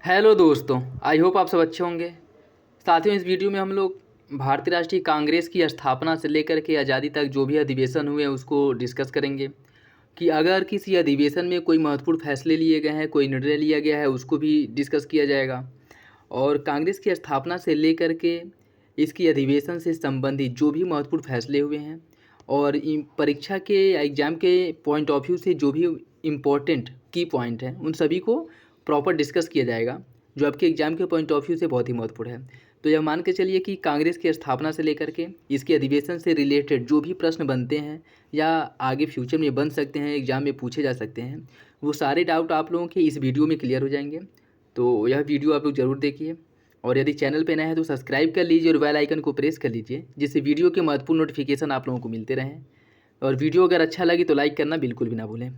Hello दोस्तों, I hope आप सब अच्छे होंगे। साथियों, इस वीडियो में हम लोग भारतीय राष्ट्रीय कांग्रेस की स्थापना से लेकर के आज़ादी तक जो भी अधिवेशन हुए उसको डिस्कस करेंगे कि अगर किसी अधिवेशन में कोई महत्वपूर्ण फैसले लिए गए हैं, कोई निर्णय लिया गया है, उसको भी डिस्कस किया जाएगा। और कांग्रेस की स्थापना से लेकर के इसकी अधिवेशन से संबंधित जो भी महत्वपूर्ण फैसले हुए हैं और परीक्षा के एग्ज़ाम के पॉइंट ऑफ व्यू से जो भी इम्पोर्टेंट की पॉइंट हैं उन सभी को प्रॉपर डिस्कस किया जाएगा, जो आपके एग्ज़ाम के पॉइंट ऑफ व्यू से बहुत ही महत्वपूर्ण है। तो यह मान के चलिए कि कांग्रेस की स्थापना से लेकर के इसके अधिवेशन से रिलेटेड जो भी प्रश्न बनते हैं या आगे फ्यूचर में बन सकते हैं, एग्ज़ाम में पूछे जा सकते हैं, वो सारे डाउट आप लोगों के इस वीडियो में क्लियर हो जाएंगे। तो यह वीडियो आप लोग ज़रूर देखिए और यदि चैनल पे नए हैं तो सब्सक्राइब कर लीजिए और बेल आइकन को प्रेस कर लीजिए, जिससे वीडियो के महत्वपूर्ण नोटिफिकेशन आप लोगों को मिलते रहें। और वीडियो अगर अच्छा लगे तो लाइक करना बिल्कुल भी ना भूलें।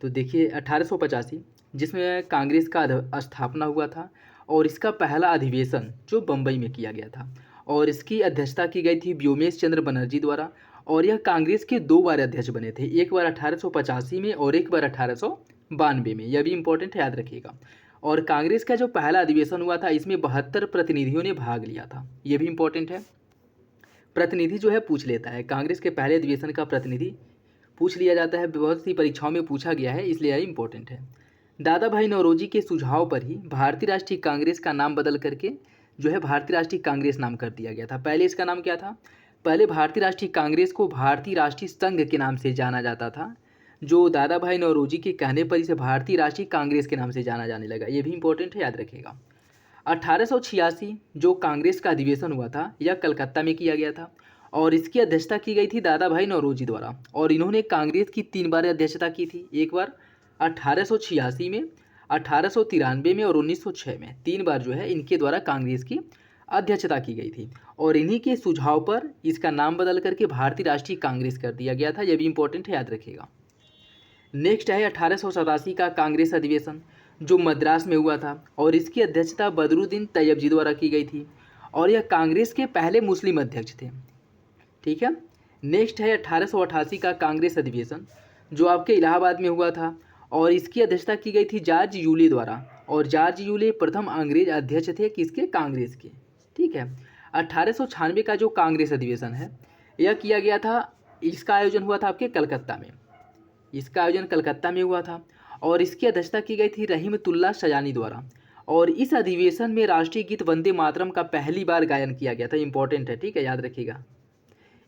तो देखिए 1885 जिसमें कांग्रेस का स्थापना हुआ था और इसका पहला अधिवेशन जो बम्बई में किया गया था और इसकी अध्यक्षता की गई थी व्योमेश चंद्र बनर्जी द्वारा। और यह कांग्रेस के 2 बार अध्यक्ष बने थे, एक बार 1885 में और एक बार 1892 में। यह भी इम्पोर्टेंट है, याद रखिएगा। और कांग्रेस का जो पहला अधिवेशन हुआ था इसमें 72 प्रतिनिधियों ने भाग लिया था। यह भी इम्पोर्टेंट है। प्रतिनिधि जो है पूछ लेता है, कांग्रेस के पहले अधिवेशन का प्रतिनिधि पूछ लिया जाता है, बहुत सी परीक्षाओं में पूछा गया है, इसलिए यह इम्पोर्टेंट है। दादा भाई नौरोजी के सुझाव पर ही भारतीय राष्ट्रीय कांग्रेस का नाम बदल करके जो है भारतीय राष्ट्रीय कांग्रेस नाम कर दिया गया था। पहले इसका नाम क्या था? पहले भारतीय राष्ट्रीय कांग्रेस को भारतीय राष्ट्रीय संघ के नाम से जाना जाता था, जो दादा भाई नौरोजी के कहने पर इसे भारतीय राष्ट्रीय कांग्रेस के नाम से जाना जाने लगा। ये भी इम्पोर्टेंट है, याद रखिएगा। 1886 जो कांग्रेस का अधिवेशन हुआ था यह कलकत्ता में किया गया था और इसकी अध्यक्षता की गई थी दादा भाई नौरोजी द्वारा। और इन्होंने कांग्रेस की 3 बार अध्यक्षता की थी, एक बार 1886 में, 1893 में और 1906 में। 3 बार जो है इनके द्वारा कांग्रेस की अध्यक्षता की गई थी और इन्हीं के सुझाव पर इसका नाम बदल करके भारतीय राष्ट्रीय कांग्रेस कर दिया गया था। यह भी इम्पोर्टेंट है, याद रखिएगा। नेक्स्ट है 1887 का कांग्रेस अधिवेशन जो मद्रास में हुआ था और इसकी अध्यक्षता बदरुद्दीन तैयबजी द्वारा की गई थी और यह कांग्रेस के पहले मुस्लिम अध्यक्ष थे। ठीक है। नेक्स्ट है 1888 का कांग्रेस अधिवेशन जो आपके इलाहाबाद में हुआ था और इसकी अध्यक्षता की गई थी जॉर्ज यूले द्वारा। और जॉर्ज यूले प्रथम अंग्रेज अध्यक्ष थे किसके? कांग्रेस के। ठीक है। 1896 का जो कांग्रेस अधिवेशन है यह किया गया था, इसका आयोजन हुआ था आपके कलकत्ता में। इसका आयोजन कलकत्ता में हुआ था और इसकी अध्यक्षता की गई थी रहीमतुल्लाह सजानी द्वारा। और इस अधिवेशन में राष्ट्रीय गीत वंदे मातरम का पहली बार गायन किया गया था। इंपॉर्टेंट है, ठीक है, याद रखिएगा।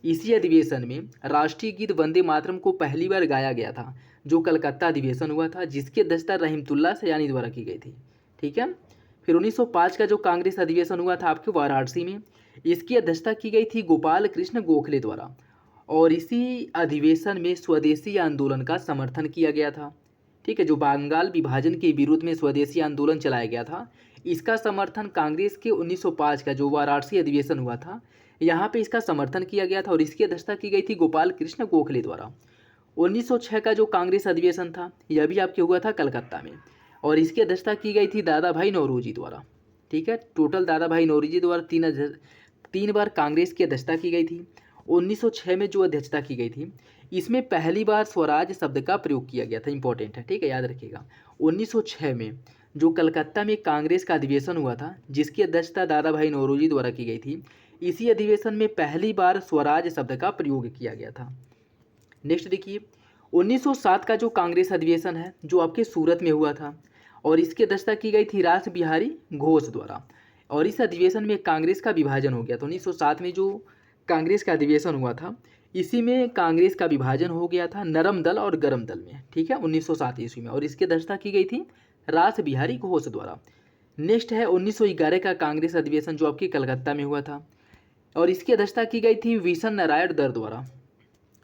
इसी अधिवेशन में राष्ट्रीय गीत वंदे मातरम को पहली बार गाया गया था, जो कलकत्ता अधिवेशन हुआ था, जिसकी अध्यक्षता रहीमतुल्लाह सजानी द्वारा की गई थी। ठीक है। फिर 1905 का जो कांग्रेस अधिवेशन हुआ था आपके वाराणसी में, इसकी अध्यक्षता की गई थी गोपाल कृष्ण गोखले द्वारा और इसी अधिवेशन में स्वदेशी आंदोलन का समर्थन किया गया था। ठीक है, जो बंगाल विभाजन के विरुद्ध में स्वदेशी आंदोलन चलाया गया था, इसका समर्थन कांग्रेस के 1905 का जो वाराणसी अधिवेशन हुआ था यहाँ पे इसका समर्थन किया गया था और इसकी अध्यक्षता की गई थी गोपाल कृष्ण गोखले द्वारा। 1906 का जो कांग्रेस अधिवेशन था यह भी आपके हुआ था कलकत्ता में और इसकी अध्यक्षता की गई थी दादा भाई नौरोजी द्वारा। ठीक है, टोटल दादा भाई नौरोजी द्वारा 3 बार कांग्रेस की अध्यक्षता की गई थी। 1906 में जो अध्यक्षता की गई थी इसमें पहली बार स्वराज शब्द का प्रयोग किया गया था। इंपॉर्टेंट है, ठीक है, याद रखिएगा। 1906 में जो कलकत्ता में कांग्रेस का अधिवेशन हुआ था जिसकी अध्यक्षता दादा भाई नौरोजी द्वारा की गई थी, इसी अधिवेशन में पहली बार स्वराज शब्द का प्रयोग किया गया था। नेक्स्ट देखिए 1907 का जो कांग्रेस अधिवेशन है जो आपके सूरत में हुआ था और इसकी अध्यक्षता की गई थी रास बिहारी घोष द्वारा। और इस अधिवेशन में कांग्रेस का विभाजन हो गया था। 1907 में जो कांग्रेस का अधिवेशन हुआ था इसी में कांग्रेस का विभाजन हो गया था नरम दल और गरम दल में। ठीक है, 1907 ईस्वी में, और इसकी अध्यक्षता की गई थी रास बिहारी घोष द्वारा। नेक्स्ट है 1911 का कांग्रेस अधिवेशन जो आपकी कलकत्ता में हुआ था और इसकी अध्यक्षता की गई थी विशन नारायण दर द्वारा।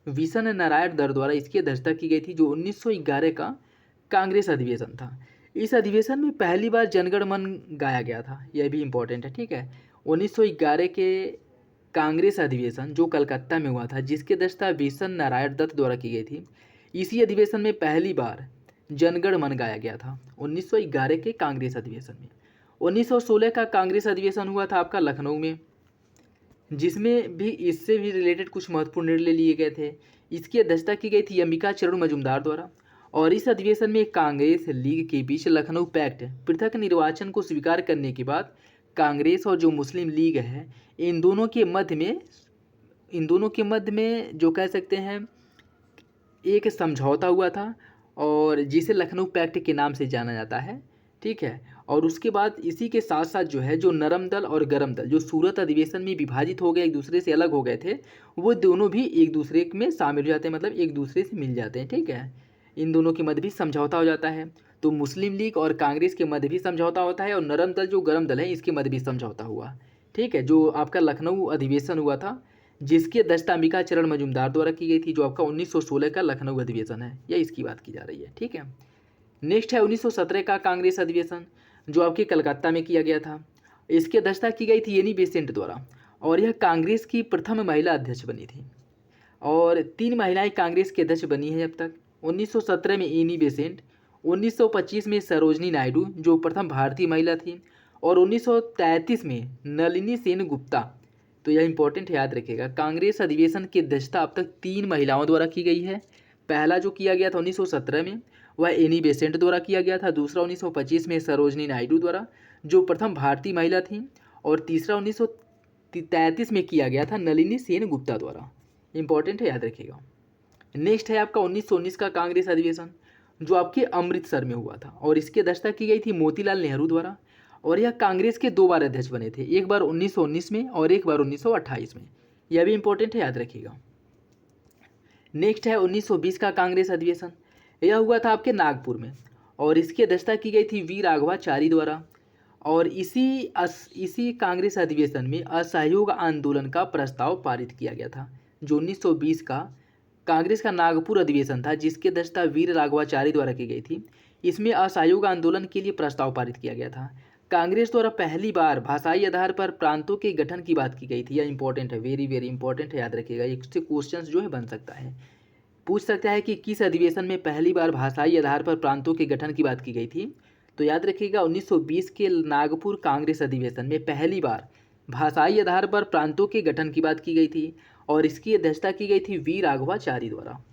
विशन नारायण दर द्वारा इसकी अध्यक्षता की गई थी, जो 1911 का कांग्रेस अधिवेशन था। इस अधिवेशन में पहली बार जनगण मन गाया गया था। यह भी इम्पोर्टेंट है, ठीक है। 1911 के कांग्रेस अधिवेशन जो कलकत्ता में हुआ था जिसकी अध्यक्षता विशन नारायण दत्त द्वारा की गई थी, इसी अधिवेशन में पहली बार जनगण मन गाया गया था 1911 के कांग्रेस अधिवेशन में। 1916 का कांग्रेस अधिवेशन हुआ था आपका लखनऊ में, जिसमें भी इससे भी रिलेटेड कुछ महत्वपूर्ण निर्णय लिए गए थे। इसकी अध्यक्षता की गई थी अंबिका चरण मजूमदार द्वारा और इस अधिवेशन में कांग्रेस लीग के बीच लखनऊ पैक्ट पृथक निर्वाचन को स्वीकार करने के बाद कांग्रेस और जो मुस्लिम लीग है इन दोनों के मध्य में जो कह सकते हैं एक समझौता हुआ था, और जिसे लखनऊ पैक्ट के नाम से जाना जाता है। ठीक है, और उसके बाद इसी के साथ साथ जो है जो नरम दल और गरम दल जो सूरत अधिवेशन में विभाजित हो गए, एक दूसरे से अलग हो गए थे, वो दोनों भी एक दूसरे में शामिल हो जाते हैं, मतलब एक दूसरे से मिल जाते हैं। ठीक है, इन दोनों के मध्य भी समझौता हो जाता है। तो मुस्लिम लीग और कांग्रेस के मध्य भी समझौता होता है, और नरम दल जो गरम दल है इसके मध्य भी समझौता हुआ। ठीक है, जो आपका लखनऊ अधिवेशन हुआ था, जिसकी अध्यक्षता अंबिका चरण मजूमदार द्वारा की गई थी, जो आपका 1916 का लखनऊ अधिवेशन है, यह इसकी बात की जा रही है। ठीक है, नेक्स्ट है 1917 का कांग्रेस अधिवेशन, जो आपके कलकत्ता में किया गया था। इसकी अध्यक्षता की गई थी एनी बेसेंट द्वारा, और यह कांग्रेस की प्रथम महिला अध्यक्ष बनी थी, और 3 महिलाएं कांग्रेस की अध्यक्ष बनी हैं अब तक। 1917 में एनी बेसेंट, 1925 में सरोजनी नायडू जो प्रथम भारतीय महिला थी, और 1933 में नलिनी सेन गुप्ता। तो यह इंपॉर्टेंट याद रखिएगा, कांग्रेस अधिवेशन की अध्यक्षता अब तक 3 महिलाओं द्वारा की गई है। पहला जो किया गया था 1917 में वह एनी बेसेंट द्वारा किया गया था, दूसरा 1925 में सरोजनी नायडू द्वारा जो प्रथम भारतीय महिला थी, और तीसरा 1933 में किया गया था नलिनी सेन गुप्ता द्वारा। इंपॉर्टेंट है, याद रखिएगा। नेक्स्ट है आपका 1919 का कांग्रेस अधिवेशन, जो आपके अमृतसर में हुआ था, और इसकी अध्यक्षता की गई थी मोतीलाल नेहरू द्वारा, और यह कांग्रेस के 2 बार अध्यक्ष बने थे, एक बार 1919 में और एक बार 1928 में। यह भी इंपॉर्टेंट है, याद रखिएगा। नेक्स्ट है 1920 का कांग्रेस अधिवेशन, यह हुआ था आपके नागपुर में, और इसकी अध्यक्षता की गई थी वी राघवाचारी द्वारा, और इसी कांग्रेस अधिवेशन में असहयोग आंदोलन का प्रस्ताव पारित किया गया था। जो 1920 का कांग्रेस का नागपुर अधिवेशन था, जिसकी अध्यक्षता वीर राघवाचारी द्वारा की गई थी, इसमें असहयोग आंदोलन के लिए प्रस्ताव पारित किया गया था। कांग्रेस द्वारा पहली बार भाषाई आधार पर प्रांतों के गठन की बात की गई थी। यह इंपॉर्टेंट है, वेरी वेरी इंपॉर्टेंट है, याद रखिएगा। इससे क्वेश्चन जो है बन सकता है, पूछ सकता है कि किस अधिवेशन में पहली बार भाषाई आधार पर प्रांतों के गठन की बात की गई थी। तो याद रखिएगा 1920 के नागपुर कांग्रेस अधिवेशन में पहली बार भाषाई आधार पर प्रांतों के गठन की बात की गई थी, और इसकी अध्यक्षता की गई थी वी राघवाचारी द्वारा।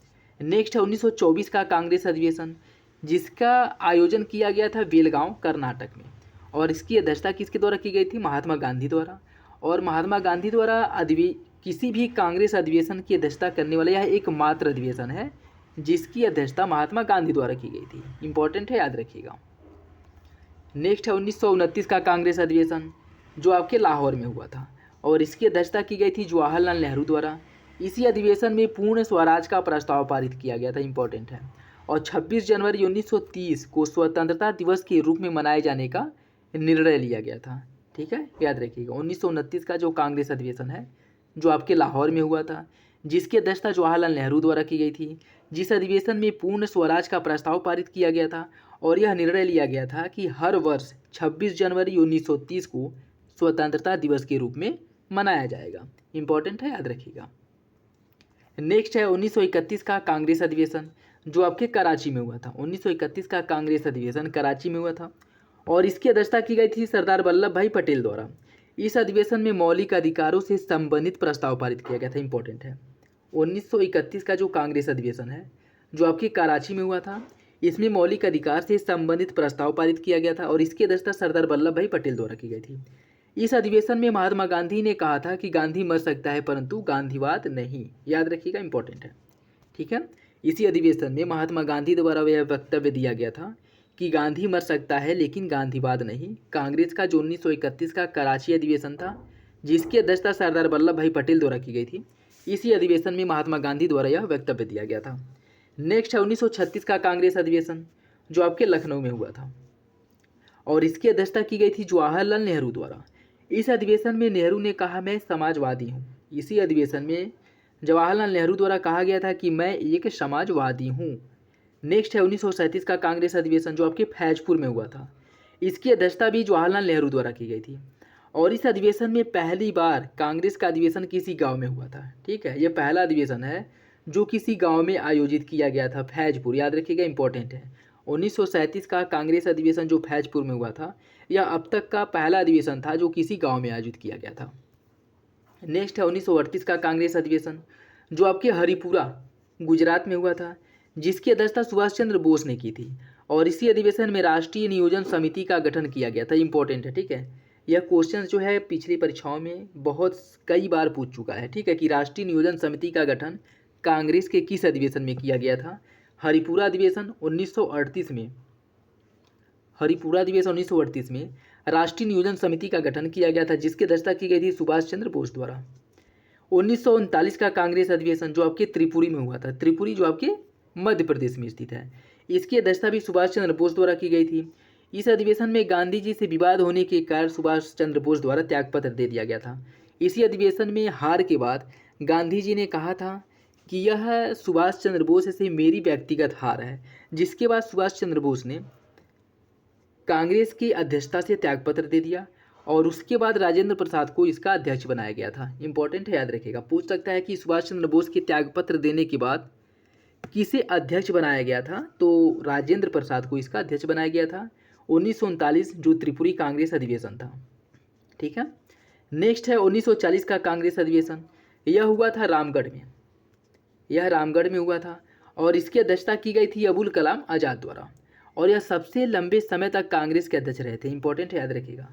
नेक्स्ट है 1924 का कांग्रेस अधिवेशन, जिसका आयोजन किया गया था बेलगांव कर्नाटक में, और इसकी अध्यक्षता किसके द्वारा की गई थी? महात्मा गांधी द्वारा। और महात्मा गांधी द्वारा किसी भी कांग्रेस अधिवेशन की अध्यक्षता करने वाला यह एकमात्र अधिवेशन है जिसकी अध्यक्षता महात्मा गांधी द्वारा की गई थी। इंपॉर्टेंट है, याद रखिएगा। नेक्स्ट है 1929 का कांग्रेस अधिवेशन, जो आपके लाहौर में हुआ था, और इसकी अध्यक्षता की गई थी जवाहरलाल नेहरू द्वारा। इसी अधिवेशन में पूर्ण स्वराज का प्रस्ताव पारित किया गया था। इंपॉर्टेंट है। और 26 जनवरी 1930 को स्वतंत्रता दिवस के रूप में मनाए जाने का निर्णय लिया गया था। ठीक है, याद रखिएगा। 1929 का जो कांग्रेस अधिवेशन है, जो आपके लाहौर में हुआ था, जिसकी अध्यक्षता जवाहरलाल नेहरू द्वारा की गई थी, जिस अधिवेशन में पूर्ण स्वराज का प्रस्ताव पारित किया गया था, और यह निर्णय लिया गया था कि हर वर्ष 26 जनवरी 1930 को स्वतंत्रता दिवस के रूप में मनाया जाएगा। इंपॉर्टेंट है, याद रखिएगा। नेक्स्ट है 1931 का कांग्रेस अधिवेशन, जो आपके कराची में हुआ था। 1931 का कांग्रेस अधिवेशन कराची में हुआ था, और इसकी अध्यक्षता की गई थी सरदार वल्लभ भाई पटेल द्वारा। इस अधिवेशन में मौलिक अधिकारों से संबंधित प्रस्ताव पारित किया गया था। इंपॉर्टेंट है। 1931 का जो कांग्रेस अधिवेशन है, जो आपके कराची में हुआ था, इसमें मौलिक अधिकार से संबंधित प्रस्ताव पारित किया गया था, और इसकी अध्यक्षता सरदार वल्लभ भाई पटेल द्वारा की गई थी। इस अधिवेशन में महात्मा गांधी ने कहा था कि गांधी मर सकता है परंतु गांधीवाद नहीं। याद रखिएगा, इंपॉर्टेंट है। ठीक है, इसी अधिवेशन में महात्मा गांधी द्वारा यह वक्तव्य दिया गया था कि गांधी मर सकता है लेकिन गांधीवाद नहीं। कांग्रेस का जो 1931 का कराची अधिवेशन था, जिसकी अध्यक्षता सरदार वल्लभ भाई पटेल द्वारा की गई थी, इसी अधिवेशन में महात्मा गांधी द्वारा यह वक्तव्य दिया गया था। नेक्स्ट है 1936 का कांग्रेस अधिवेशन, जो आपके लखनऊ में हुआ था, और इसकी अध्यक्षता की गई थी जवाहरलाल नेहरू द्वारा। इस अधिवेशन में नेहरू ने कहा, मैं समाजवादी हूँ। इसी अधिवेशन में जवाहरलाल नेहरू द्वारा कहा गया था कि मैं एक समाजवादी हूँ। नेक्स्ट है 1937 का कांग्रेस अधिवेशन, जो आपके फैजपुर में हुआ था। इसकी अध्यक्षता भी जवाहरलाल नेहरू द्वारा की गई थी, और इस अधिवेशन में पहली बार कांग्रेस का अधिवेशन किसी गांव में हुआ था। ठीक है, यह पहला अधिवेशन है जो किसी गांव में आयोजित किया गया था, फैजपुर। याद रखिएगा, इंपॉर्टेंट है। 1937 का कांग्रेस अधिवेशन जो फैजपुर में हुआ था, यह अब तक का पहला अधिवेशन था जो किसी गांव में आयोजित किया गया था। नेक्स्ट है 1938 का कांग्रेस अधिवेशन, जो आपके हरिपुरा गुजरात में हुआ था। जिसकी अध्यक्षता सुभाष चंद्र बोस ने की थी। और इसी अधिवेशन में राष्ट्रीय नियोजन समिति का गठन किया गया था। इंपॉर्टेंट है, ठीक है। यह क्वेश्चन जो है पिछली परीक्षाओं में बहुत कई बार पूछ चुका है, ठीक है, कि राष्ट्रीय नियोजन समिति का गठन कांग्रेस के किस अधिवेशन में किया गया था। हरिपुरा अधिवेशन 1938 में, हरिपुरा अधिवेशन 1938 में राष्ट्रीय नियोजन समिति का गठन किया गया था, जिसकी अध्यक्षता की गई थी सुभाष चंद्र बोस द्वारा। 1939 का कांग्रेस अधिवेशन जो आपके त्रिपुरी में हुआ था, त्रिपुरी जो आपके मध्य प्रदेश में स्थित है, इसकी अध्यक्षता भी सुभाष चंद्र बोस द्वारा की गई थी। इस अधिवेशन में गांधी जी से विवाद होने के कारण सुभाष चंद्र बोस द्वारा त्यागपत्र दे दिया गया था। इसी अधिवेशन में हार के बाद गांधी जी ने कहा था कि यह सुभाष चंद्र बोस से मेरी व्यक्तिगत हार है, जिसके बाद सुभाष चंद्र बोस ने कांग्रेस की अध्यक्षता से त्यागपत्र दे दिया और उसके बाद राजेंद्र प्रसाद को इसका अध्यक्ष बनाया गया था। इंपॉर्टेंट है, याद रखिएगा, पूछ सकता है कि सुभाष चंद्र बोस के त्यागपत्र देने के बाद किसे अध्यक्ष बनाया गया था, तो राजेंद्र प्रसाद को इसका अध्यक्ष बनाया गया था। 1939 जो त्रिपुरी कांग्रेस अधिवेशन था, ठीक है। नेक्स्ट है 1940 का कांग्रेस अधिवेशन। यह हुआ था रामगढ़ में, यह रामगढ़ में हुआ था और इसकी अध्यक्षता की गई थी अबुल कलाम आज़ाद द्वारा और यह सबसे लंबे समय तक कांग्रेस के अध्यक्ष रहे थे। इंपॉर्टेंट है, याद रखिएगा,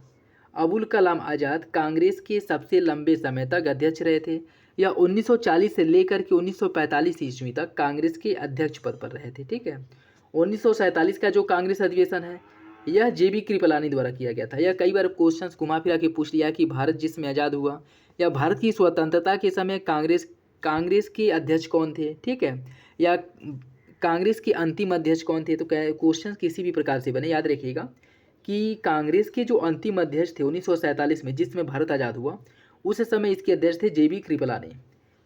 अबुल कलाम आज़ाद कांग्रेस के सबसे लंबे समय तक अध्यक्ष रहे थे। यह 1940 से लेकर के 1945 ईस्वी तक कांग्रेस के अध्यक्ष पद पर रहे थे, ठीक है। 1947 का जो कांग्रेस अधिवेशन है यह JB कृपलानी द्वारा किया गया था। यह कई बार क्वेश्चन घुमा फिरा के पूछ लिया कि भारत जिसमें आज़ाद हुआ या भारत की स्वतंत्रता के समय कांग्रेस के अध्यक्ष कौन थे, ठीक है, या कांग्रेस के अंतिम अध्यक्ष कौन थे। तो क्वेश्चन किसी भी प्रकार से बने, याद रखिएगा कि कांग्रेस के जो अंतिम अध्यक्ष थे 1947 में जिसमें भारत आज़ाद हुआ, उस समय इसके अध्यक्ष थे JB कृपलानी।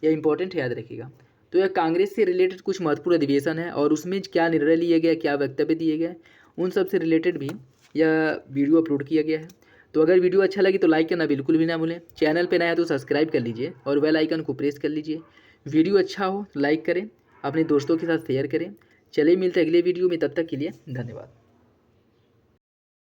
यह इंपॉर्टेंट है, याद रखिएगा। तो यह कांग्रेस से रिलेटेड कुछ महत्वपूर्ण अधिवेशन है और उसमें क्या निर्णय लिए गए, क्या वक्तव्य दिए गए, उन सब से रिलेटेड भी यह वीडियो अपलोड किया गया है। तो अगर वीडियो अच्छा लगे तो लाइक करना बिल्कुल भी ना भूलें। चैनल पर नया है तो सब्सक्राइब कर लीजिए और बेल आइकन को प्रेस कर लीजिए। वीडियो अच्छा हो लाइक करें, अपने दोस्तों के साथ शेयर करें। चलिए मिलते हैं अगले वीडियो में, तब तक के लिए धन्यवाद।